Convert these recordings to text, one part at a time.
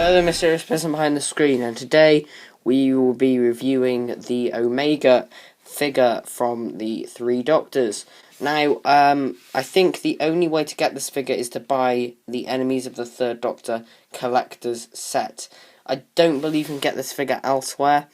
Hello, the mysterious person behind the screen, and today we will be reviewing the Omega figure from the Three Doctors. Now, I think the only way to get this figure is to buy the Enemies of the Third Doctor collector's set. I don't believe you can get this figure elsewhere,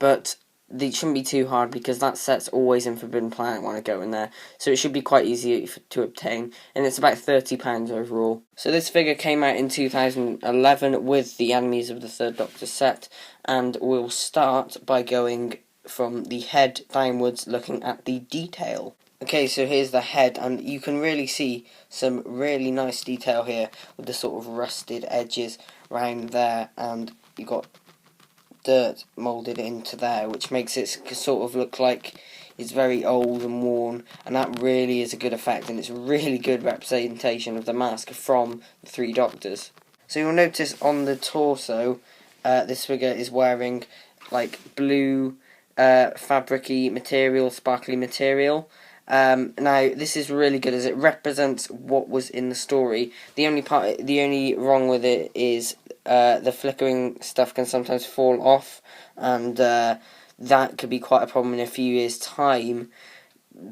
but it shouldn't be too hard because that set's always in Forbidden Planet when I go in there, so it should be quite easy to obtain, and it's about £30 overall. So this figure came out in 2011 with the Enemies of the Third Doctor set, and we'll start by going from the head downwards, looking at the detail. Okay, so here's the head, and you can really see some really nice detail here with the sort of rusted edges around there, and you got dirt moulded into there, which makes it sort of look like it's very old and worn, and that really is a good effect, and it's a really good representation of the mask from the Three Doctors. So you'll notice on the torso, this figure is wearing like blue fabric-y material, sparkly material. Now this is really good as it represents what was in the story. The only wrong with it is the flickering stuff can sometimes fall off, and that could be quite a problem in a few years' time,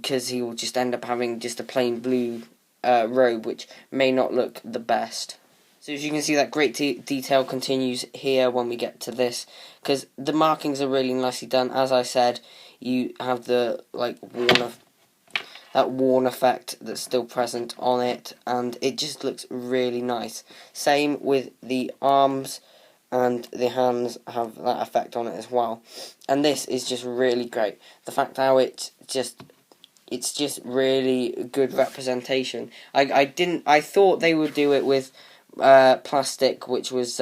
because he will just end up having just a plain blue robe, which may not look the best. So as you can see, that great detail continues here when we get to this, because the markings are really nicely done. As I said, you have the worn effect that's still present on it, and it just looks really nice. Same with the arms, and the hands have that effect on it as well. And this is just really great. The fact how it's just really good representation. I thought they would do it with plastic, which was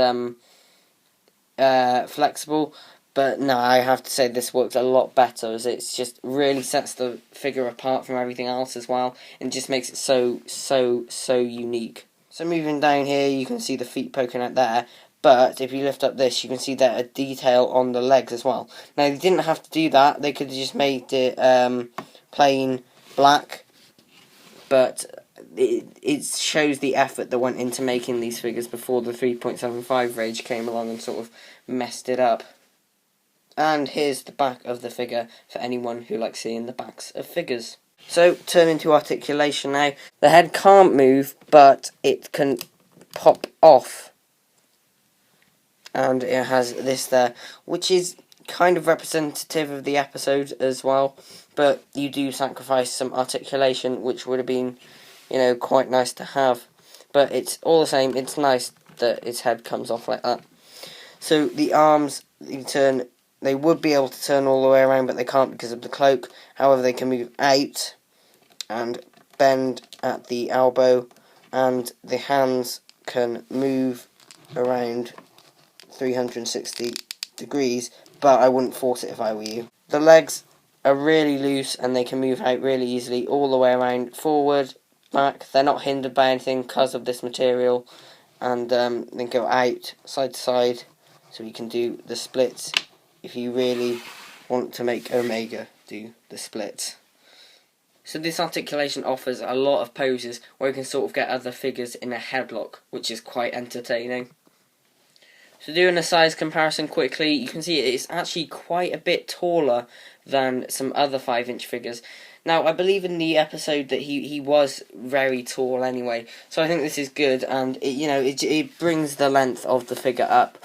flexible. But no, I have to say this works a lot better, as it just really sets the figure apart from everything else as well, and just makes it so unique. So moving down here, you can see the feet poking out there, but if you lift up this, you can see that a detail on the legs as well. Now, they didn't have to do that, they could have just made it plain black, but it shows the effort that went into making these figures before the 3.75 range came along and sort of messed it up. And here's the back of the figure for anyone who likes seeing the backs of figures. So, turning to articulation now. The head can't move, but it can pop off. And it has this there, which is kind of representative of the episode as well. But you do sacrifice some articulation, which would have been, quite nice to have. But it's all the same, it's nice that its head comes off like that. So, the arms, they would be able to turn all the way around, but they can't because of the cloak. However, they can move out and bend at the elbow, and the hands can move around 360 degrees, but I wouldn't force it if I were you. The legs are really loose, and they can move out really easily all the way around, forward, back. They're not hindered by anything because of this material, and they go out side to side, so you can do the splits if you really want to make Omega do the splits. So this articulation offers a lot of poses where you can sort of get other figures in a headlock, which is quite entertaining. So doing a size comparison quickly, you can see it's actually quite a bit taller than some other 5-inch figures. Now, I believe in the episode that he was very tall anyway, so I think this is good, and it brings the length of the figure up.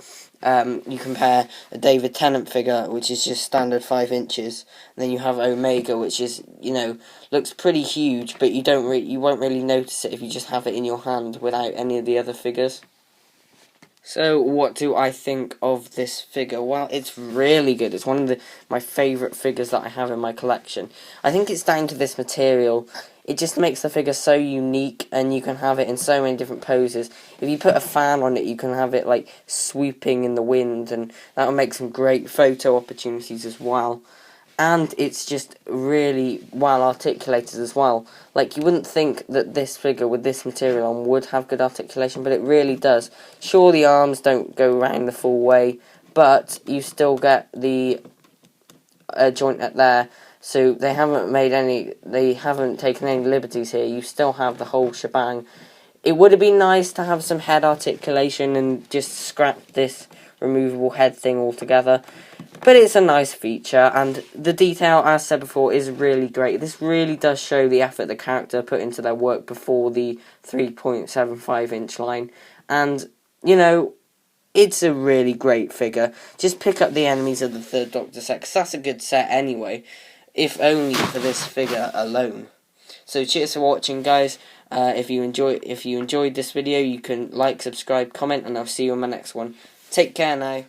You compare a David Tennant figure, which is just standard 5 inches, and then you have Omega, which is, looks pretty huge, but you won't really notice it if you just have it in your hand without any of the other figures. So, what do I think of this figure? Well, it's really good. It's one of my favourite figures that I have in my collection. I think it's down to this material. It just makes the figure so unique, and you can have it in so many different poses. If you put a fan on it, you can have it like swooping in the wind, and that'll make some great photo opportunities as well. And it's just really well articulated as well. Like, you wouldn't think that this figure with this material on would have good articulation, but it really does. Sure, the arms don't go around the full way, but you still get the joint at there. So they haven't taken any liberties here. You still have the whole shebang. it would have been nice to have some head articulation and just scrap this removable head thing altogether. But it's a nice feature, and the detail, as said before, is really great. This really does show the effort the character put into their work before the 3.75-inch line. And, you know, it's a really great figure. Just pick up the enemies of the Third Doctor set, 'cause that's a good set anyway, if only for this figure alone. So cheers for watching, guys. If you enjoyed this video, you can like, subscribe, comment, and I'll see you on my next one. Take care now.